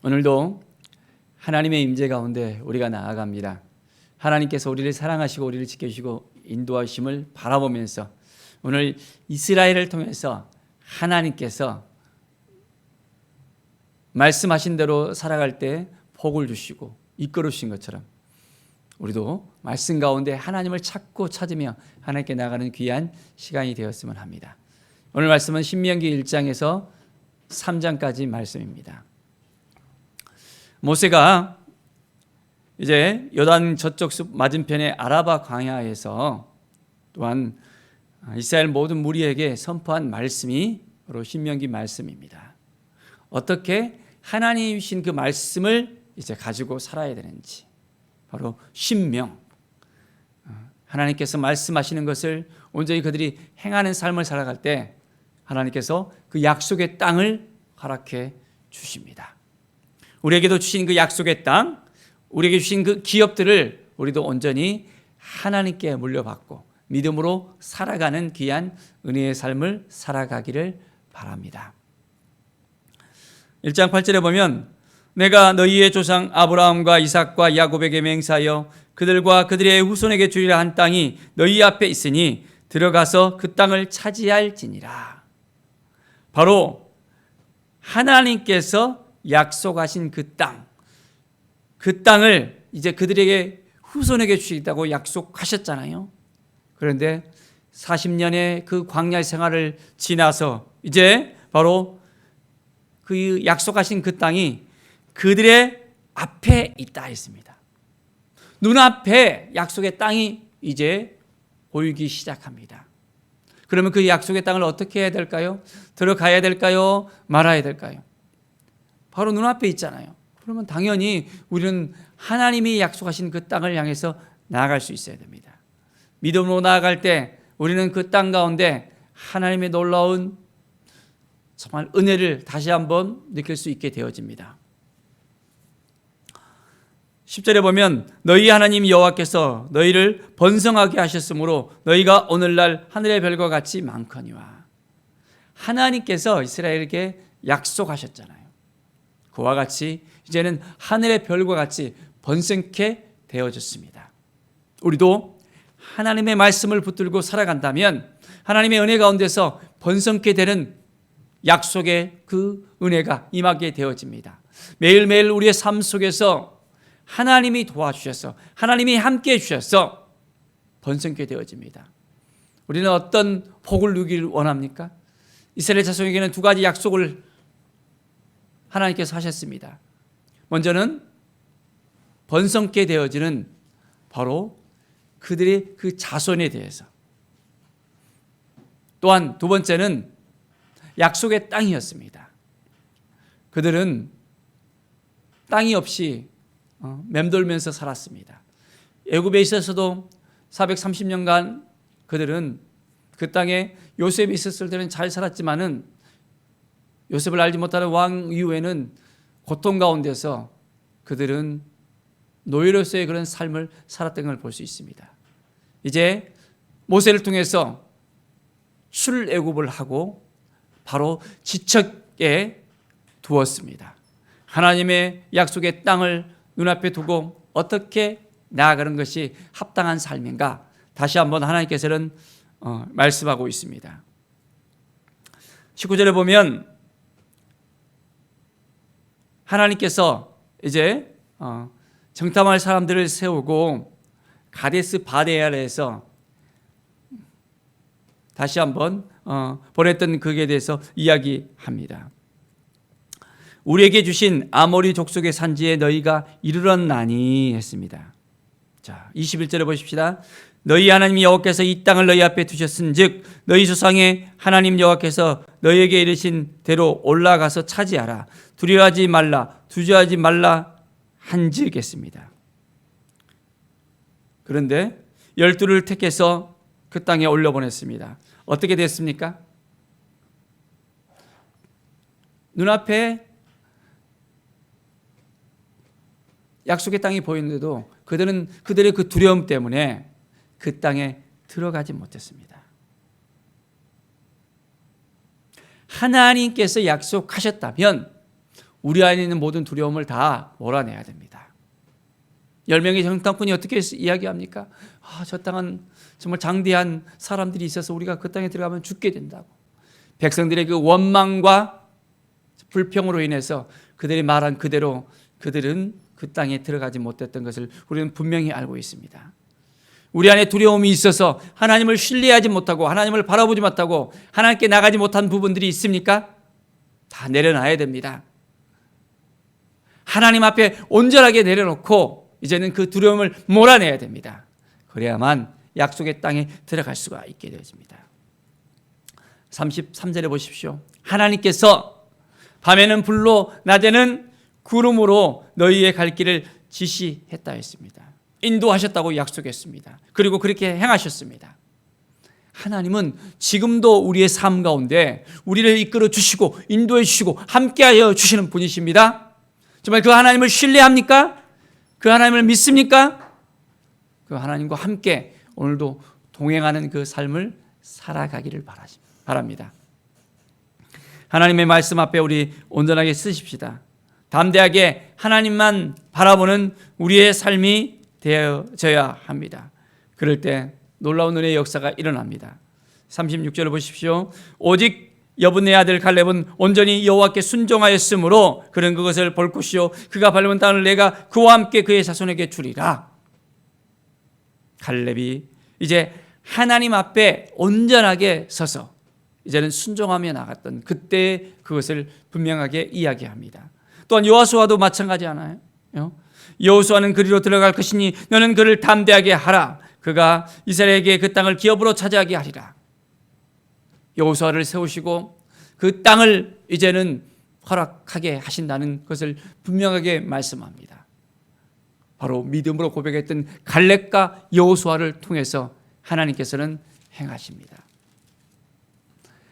오늘도 하나님의 임재 가운데 우리가 나아갑니다. 하나님께서 우리를 사랑하시고 우리를 지켜주시고 인도하심을 바라보면서 오늘 이스라엘을 통해서 하나님께서 말씀하신 대로 살아갈 때 복을 주시고 이끌어 주신 것처럼 우리도 말씀 가운데 하나님을 찾고 찾으며 하나님께 나가는 귀한 시간이 되었으면 합니다. 오늘 말씀은 신명기 1장에서 3장까지 말씀입니다. 모세가 이제 요단 저쪽 숲 맞은편의 아라바 광야에서 또한 이스라엘 모든 무리에게 선포한 말씀이 바로 신명기 말씀입니다. 어떻게 하나님이 주신 그 말씀을 이제 가지고 살아야 되는지, 바로 신명, 하나님께서 말씀하시는 것을 온전히 그들이 행하는 삶을 살아갈 때 하나님께서 그 약속의 땅을 허락해 주십니다. 우리에게도 주신 그 약속의 땅, 우리에게 주신 그 기업들을 우리도 온전히 하나님께 물려받고 믿음으로 살아가는 귀한 은혜의 삶을 살아가기를 바랍니다. 1장 8절에 보면 내가 너희의 조상 아브라함과 이삭과 야곱에게 맹세하여 그들과 그들의 후손에게 주리라 한 땅이 너희 앞에 있으니 들어가서 그 땅을 차지할지니라. 바로 하나님께서 약속하신 그 땅, 그 땅을 이제 그들에게 후손에게 주시겠다고 약속하셨잖아요. 그런데 40년의 그 광야 생활을 지나서 이제 바로 그 약속하신 그 땅이 그들의 앞에 있다 했습니다. 눈앞에 약속의 땅이 이제 보이기 시작합니다. 그러면 그 약속의 땅을 어떻게 해야 될까요? 들어가야 될까요? 말아야 될까요? 바로 눈앞에 있잖아요. 그러면 당연히 우리는 하나님이 약속하신 그 땅을 향해서 나아갈 수 있어야 됩니다. 믿음으로 나아갈 때 우리는 그 땅 가운데 하나님의 놀라운 정말 은혜를 다시 한번 느낄 수 있게 되어집니다. 10절에 보면 너희 하나님 여호와께서 너희를 번성하게 하셨으므로 너희가 오늘날 하늘의 별과 같이 많거니와. 하나님께서 이스라엘에게 약속하셨잖아요. 그와 같이 이제는 하늘의 별과 같이 번성케 되어졌습니다. 우리도 하나님의 말씀을 붙들고 살아간다면 하나님의 은혜 가운데서 번성케 되는 약속의 그 은혜가 임하게 되어집니다. 매일매일 우리의 삶 속에서 하나님이 도와주셔서 하나님이 함께해 주셔서 번성케 되어집니다. 우리는 어떤 복을 누리기를 원합니까? 이스라엘 자손에게는 두 가지 약속을 하나님께서 하셨습니다. 먼저는 번성케 되어지는 바로 그들의 그 자손에 대해서, 또한 두 번째는 약속의 땅이었습니다. 그들은 땅이 없이 맴돌면서 살았습니다. 애굽에 있어서도 430년간 그들은 그 땅에 요셉이 있었을 때는 잘 살았지만은 요셉을 알지 못하는 왕 이후에는 고통 가운데서 그들은 노예로서의 그런 삶을 살았던 걸 볼 수 있습니다. 이제 모세를 통해서 출애굽을 하고 바로 지척에 두었습니다. 하나님의 약속의 땅을 눈앞에 두고 어떻게 나아가는 것이 합당한 삶인가? 다시 한번 하나님께서는 말씀하고 있습니다. 19절에 보면 하나님께서 이제 정탐할 사람들을 세우고 가데스 바네아에서 다시 한번 보냈던 그에 대해서 이야기합니다. 우리에게 주신 아모리 족속의 산지에 너희가 이르렀나니 했습니다. 자, 21절에 보십시다. 너희 하나님 여호와께서 이 땅을 너희 앞에 두셨은즉 너희 조상의 하나님 여호와께서 너희에게 이르신 대로 올라가서 차지하라. 두려워하지 말라, 주저하지 말라 한즉 했습니다. 그런데 12를 택해서 그 땅에 올려보냈습니다. 어떻게 됐습니까? 눈앞에 약속의 땅이 보이는데도 그들은 그들의 그 두려움 때문에 그 땅에 들어가지 못했습니다. 하나님께서 약속하셨다면 우리 안에 있는 모든 두려움을 다 몰아내야 됩니다. 10명의 정탐꾼이 어떻게 이야기합니까? 저 땅은 정말 장대한 사람들이 있어서 우리가 그 땅에 들어가면 죽게 된다고. 백성들의 그 원망과 불평으로 인해서 그들이 말한 그대로 그들은 그 땅에 들어가지 못했던 것을 우리는 분명히 알고 있습니다. 우리 안에 두려움이 있어서 하나님을 신뢰하지 못하고 하나님을 바라보지 못하고 하나님께 나가지 못한 부분들이 있습니까? 다 내려놔야 됩니다. 하나님 앞에 온전하게 내려놓고 이제는 그 두려움을 몰아내야 됩니다. 그래야만 약속의 땅에 들어갈 수가 있게 되어집니다. 33절에 보십시오. 하나님께서 밤에는 불로 낮에는 구름으로 너희의 갈 길을 지시했다 했습니다. 인도하셨다고 약속했습니다. 그리고 그렇게 행하셨습니다. 하나님은 지금도 우리의 삶 가운데 우리를 이끌어 주시고 인도해 주시고 함께하여 주시는 분이십니다. 정말 그 하나님을 신뢰합니까? 그 하나님을 믿습니까? 그 하나님과 함께 오늘도 동행하는 그 삶을 살아가기를 바랍니다. 하나님의 말씀 앞에 우리 온전하게 쓰십시다. 담대하게 하나님만 바라보는 우리의 삶이 되어져야 합니다. 그럴 때 놀라운 은혜의 역사가 일어납니다. 36절을 보십시오. 오직 여분의 아들 갈렙은 온전히 여호와께 순종하였으므로 그는 그것을 볼 것이요 그가 밟은 땅을 내가 그와 함께 그의 자손에게 주리라. 갈렙이 이제 하나님 앞에 온전하게 서서 이제는 순종하며 나갔던 그때 그것을 분명하게 이야기합니다. 또한 여호수아도 마찬가지 하나요? 여호수아는 그리로 들어갈 것이니 너는 그를 담대하게 하라. 그가 이스라엘에게 그 땅을 기업으로 차지하게 하리라. 여호수아를 세우시고 그 땅을 이제는 허락하게 하신다는 것을 분명하게 말씀합니다. 바로 믿음으로 고백했던 갈렙과 여호수아를 통해서 하나님께서는 행하십니다.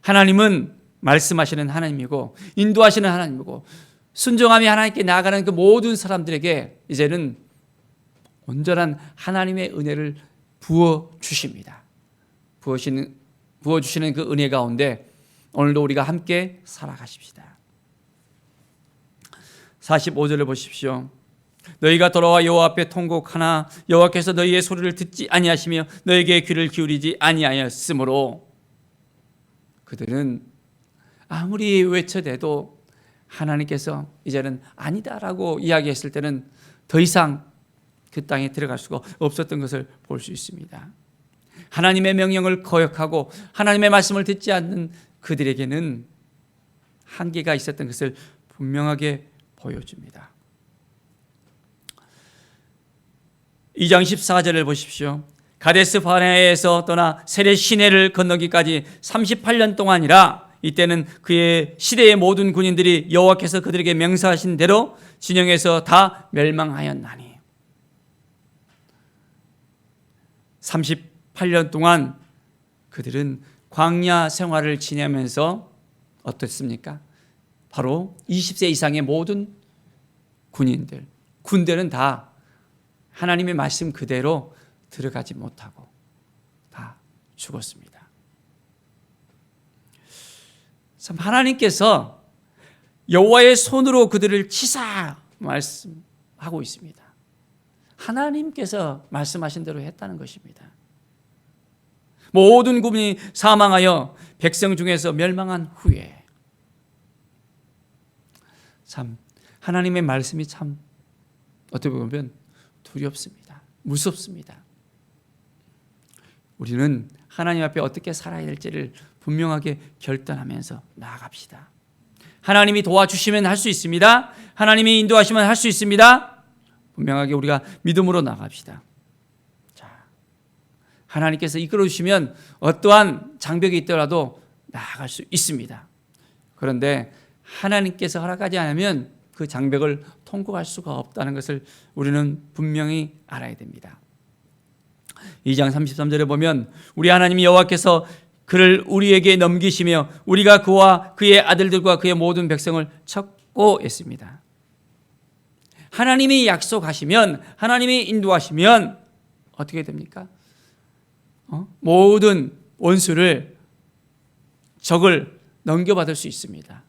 하나님은 말씀하시는 하나님이고 인도하시는 하나님이고 순종하며 하나님께 나아가는 그 모든 사람들에게 이제는 온전한 하나님의 은혜를 부어주십니다. 부어주시는 그 은혜 가운데 오늘도 우리가 함께 살아가십시다. 45절을 보십시오. 너희가 돌아와 여호와 앞에 통곡하나 여호와께서 너희의 소리를 듣지 아니하시며 너희에게 귀를 기울이지 아니하였으므로 그들은 아무리 외쳐대도 하나님께서 이제는 아니다라고 이야기했을 때는 더 이상 그 땅에 들어갈 수가 없었던 것을 볼 수 있습니다. 하나님의 명령을 거역하고 하나님의 말씀을 듣지 않는 그들에게는 한계가 있었던 것을 분명하게 보여줍니다. 2장 14절을 보십시오. 가데스 바네아에서 떠나 세렛 시내를 건너기까지 38년 동안이라. 이때는 그의 시대의 모든 군인들이 여호와께서 그들에게 명사하신 대로 진영에서 다 멸망하였나니. 38년 동안 그들은 광야 생활을 지내면서 어떻습니까? 바로 20세 이상의 모든 군대는 다 하나님의 말씀 그대로 들어가지 못하고 다 죽었습니다. 참 하나님께서 여호와의 손으로 그들을 치사 말씀하고 있습니다. 하나님께서 말씀하신 대로 했다는 것입니다. 모든 군인이 사망하여 백성 중에서 멸망한 후에 참 하나님의 말씀이 참 어떻게 보면 두렵습니다. 무섭습니다. 우리는 하나님 앞에 어떻게 살아야 될지를 분명하게 결단하면서 나아갑시다. 하나님이 도와주시면 할 수 있습니다. 하나님이 인도하시면 할 수 있습니다. 분명하게 우리가 믿음으로 나갑시다. 자, 하나님께서 이끌어 주시면 어떠한 장벽이 있더라도 나아갈 수 있습니다. 그런데 하나님께서 허락하지 않으면 그 장벽을 통과할 수가 없다는 것을 우리는 분명히 알아야 됩니다. 2장 33절에 보면 우리 하나님이 여호와께서 그를 우리에게 넘기시며 우리가 그와 그의 아들들과 그의 모든 백성을 찾고 있습니다. 하나님이 약속하시면 하나님이 인도하시면 어떻게 됩니까? 모든 원수를 적을 넘겨받을 수 있습니다.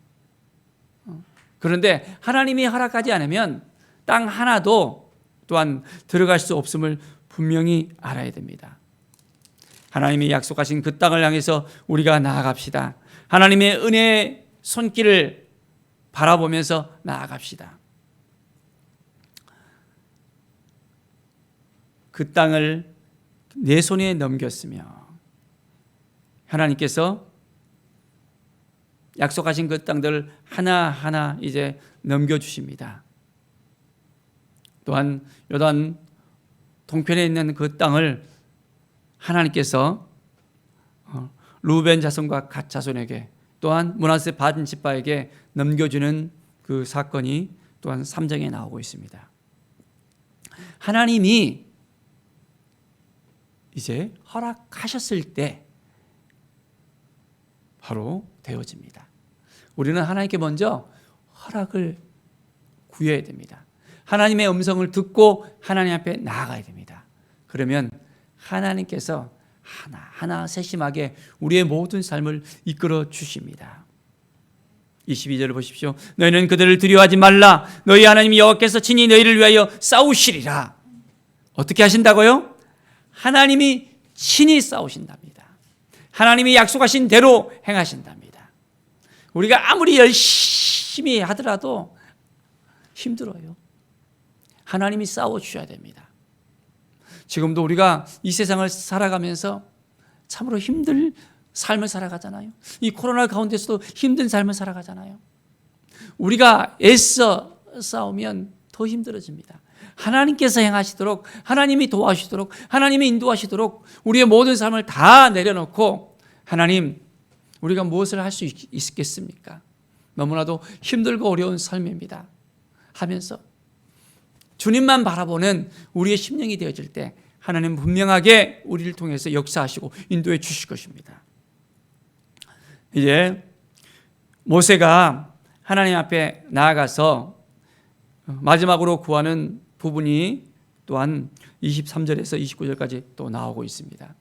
그런데 하나님이 허락하지 않으면 땅 하나도 또한 들어갈 수 없음을 분명히 알아야 됩니다. 하나님이 약속하신 그 땅을 향해서 우리가 나아갑시다. 하나님의 은혜의 손길을 바라보면서 나아갑시다. 그 땅을 내 손에 넘겼으며 하나님께서 약속하신 그 땅들을 하나하나 이제 넘겨주십니다. 또한 요단 동편에 있는 그 땅을 하나님께서 루벤 자손과 갓 자손에게 또한 므낫세 반 지파에게 넘겨주는 그 사건이 또한 3장에 나오고 있습니다. 하나님이 이제 허락하셨을 때 바로 되어집니다. 우리는 하나님께 먼저 허락을 구해야 됩니다. 하나님의 음성을 듣고 하나님 앞에 나아가야 됩니다. 그러면 하나님께서 하나하나 세심하게 우리의 모든 삶을 이끌어 주십니다. 22절을 보십시오. 너희는 그들을 두려워하지 말라. 너희 하나님 여호와께서 친히 너희를 위하여 싸우시리라. 어떻게 하신다고요? 하나님이 친히 싸우신답니다. 하나님이 약속하신 대로 행하신답니다. 우리가 아무리 열심히 하더라도 힘들어요. 하나님이 싸워주셔야 됩니다. 지금도 우리가 이 세상을 살아가면서 참으로 힘든 삶을 살아가잖아요. 이 코로나 가운데서도 힘든 삶을 살아가잖아요. 우리가 애써 싸우면 더 힘들어집니다. 하나님께서 행하시도록, 하나님이 도와주시도록, 하나님이 인도하시도록 우리의 모든 삶을 다 내려놓고 하나님, 우리가 무엇을 할 수 있겠습니까? 너무나도 힘들고 어려운 삶입니다 하면서 주님만 바라보는 우리의 심령이 되어질 때 하나님 분명하게 우리를 통해서 역사하시고 인도해 주실 것입니다. 이제 모세가 하나님 앞에 나아가서 마지막으로 구하는 부분이 또한 23절에서 29절까지 또 나오고 있습니다.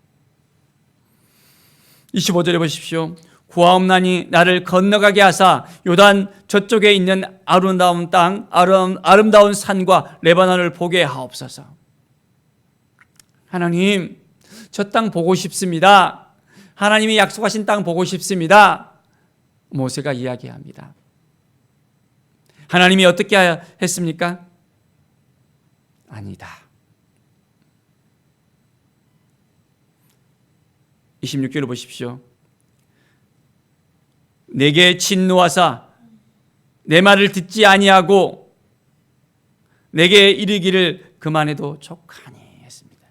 25절에 보십시오. 구하옵나니 나를 건너가게 하사 요단 저쪽에 있는 아름다운 땅, 아름다운 산과 레바논을 보게 하옵소서. 하나님, 저 땅 보고 싶습니다. 하나님이 약속하신 땅 보고 싶습니다. 모세가 이야기합니다. 하나님이 어떻게 했습니까? 아니다. 26절을 보십시오. 내게 진노하사 내 말을 듣지 아니하고 내게 이르기를 그만해도 족하니 했습니다.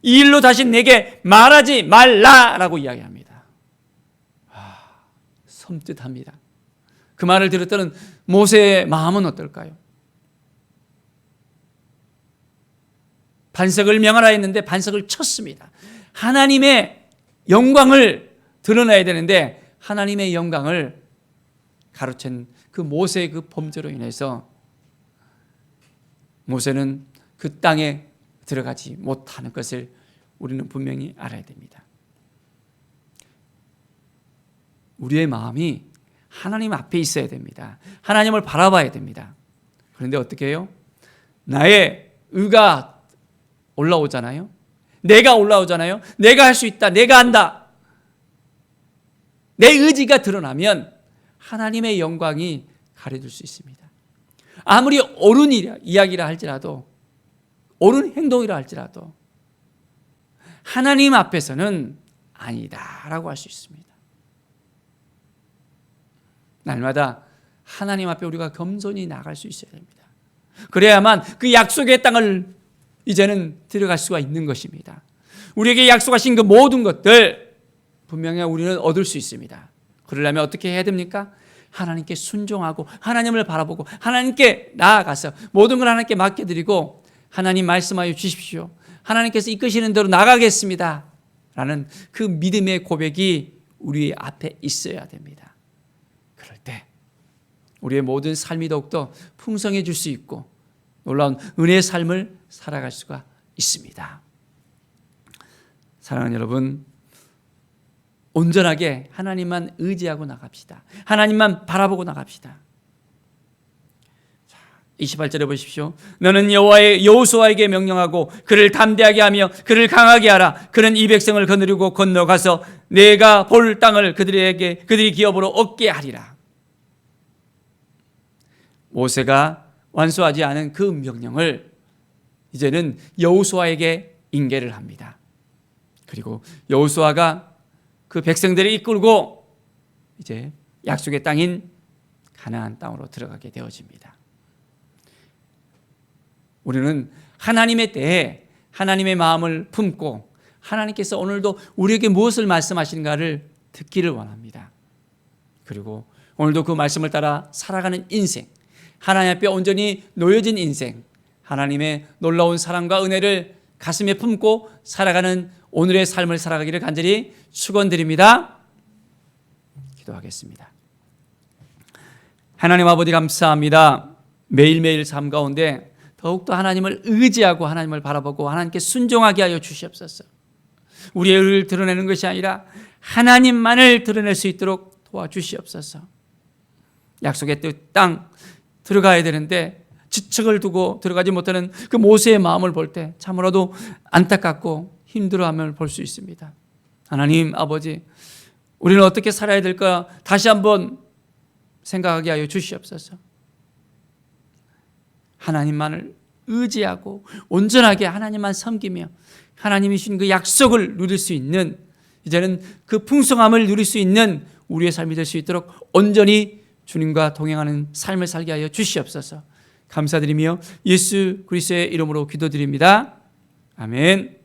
이 일로 다시 내게 말하지 말라라고 이야기합니다. 섬뜩합니다. 그 말을 들었던 모세의 마음은 어떨까요? 반석을 명하라 했는데 반석을 쳤습니다. 하나님의 영광을 드러나야 되는데 하나님의 영광을 가로챈 그 모세의 그 범죄로 인해서 모세는 그 땅에 들어가지 못하는 것을 우리는 분명히 알아야 됩니다. 우리의 마음이 하나님 앞에 있어야 됩니다. 하나님을 바라봐야 됩니다. 그런데 어떻게 해요? 나의 의가 올라오잖아요. 내가 올라오잖아요. 내가 할 수 있다. 내가 한다. 내 의지가 드러나면 하나님의 영광이 가려질 수 있습니다. 아무리 옳은 이야기라 할지라도, 옳은 행동이라 할지라도 하나님 앞에서는 아니다라고 할 수 있습니다. 날마다 하나님 앞에 우리가 겸손히 나갈 수 있어야 됩니다. 그래야만 그 약속의 땅을 이제는 들어갈 수가 있는 것입니다. 우리에게 약속하신 그 모든 것들 분명히 우리는 얻을 수 있습니다. 그러려면 어떻게 해야 됩니까? 하나님께 순종하고 하나님을 바라보고 하나님께 나아가서 모든 걸 하나님께 맡겨드리고 하나님 말씀하여 주십시오. 하나님께서 이끄시는 대로 나가겠습니다. 라는 그 믿음의 고백이 우리 앞에 있어야 됩니다. 그럴 때 우리의 모든 삶이 더욱더 풍성해질 수 있고 놀라운 은혜의 삶을 살아갈 수가 있습니다. 사랑하는 여러분, 온전하게 하나님만 의지하고 나갑시다. 하나님만 바라보고 나갑시다. 28절에 보십시오. 너는 여호수아에게 명령하고 그를 담대하게 하며 그를 강하게 하라. 그는 이 백성을 거느리고 건너가서 내가 볼 땅을 그들이 기업으로 얻게 하리라. 모세가 완수하지 않은 그 명령을 이제는 여호수아에게 인계를 합니다. 그리고 여호수아가 그 백성들을 이끌고 이제 약속의 땅인 가나안 땅으로 들어가게 되어집니다. 우리는 하나님의 때에 하나님의 마음을 품고 하나님께서 오늘도 우리에게 무엇을 말씀하시는가를 듣기를 원합니다. 그리고 오늘도 그 말씀을 따라 살아가는 인생, 하나님 앞에 온전히 놓여진 인생, 하나님의 놀라운 사랑과 은혜를 가슴에 품고 살아가는 오늘의 삶을 살아가기를 간절히 축원드립니다. 기도하겠습니다. 하나님 아버지 감사합니다. 매일매일 삶 가운데 더욱더 하나님을 의지하고 하나님을 바라보고 하나님께 순종하게 하여 주시옵소서. 우리의 의를 드러내는 것이 아니라 하나님만을 드러낼 수 있도록 도와주시옵소서. 약속의 땅 들어가야 되는데 지척을 두고 들어가지 못하는 그 모세의 마음을 볼 때 참으로도 안타깝고 힘들어함을 볼 수 있습니다. 하나님 아버지, 우리는 어떻게 살아야 될까 다시 한번 생각하게 하여 주시옵소서. 하나님만을 의지하고 온전하게 하나님만 섬기며 하나님이 주신 그 약속을 누릴 수 있는, 이제는 그 풍성함을 누릴 수 있는 우리의 삶이 될 수 있도록 온전히 주님과 동행하는 삶을 살게 하여 주시옵소서. 감사드리며 예수 그리스도의 이름으로 기도드립니다. 아멘.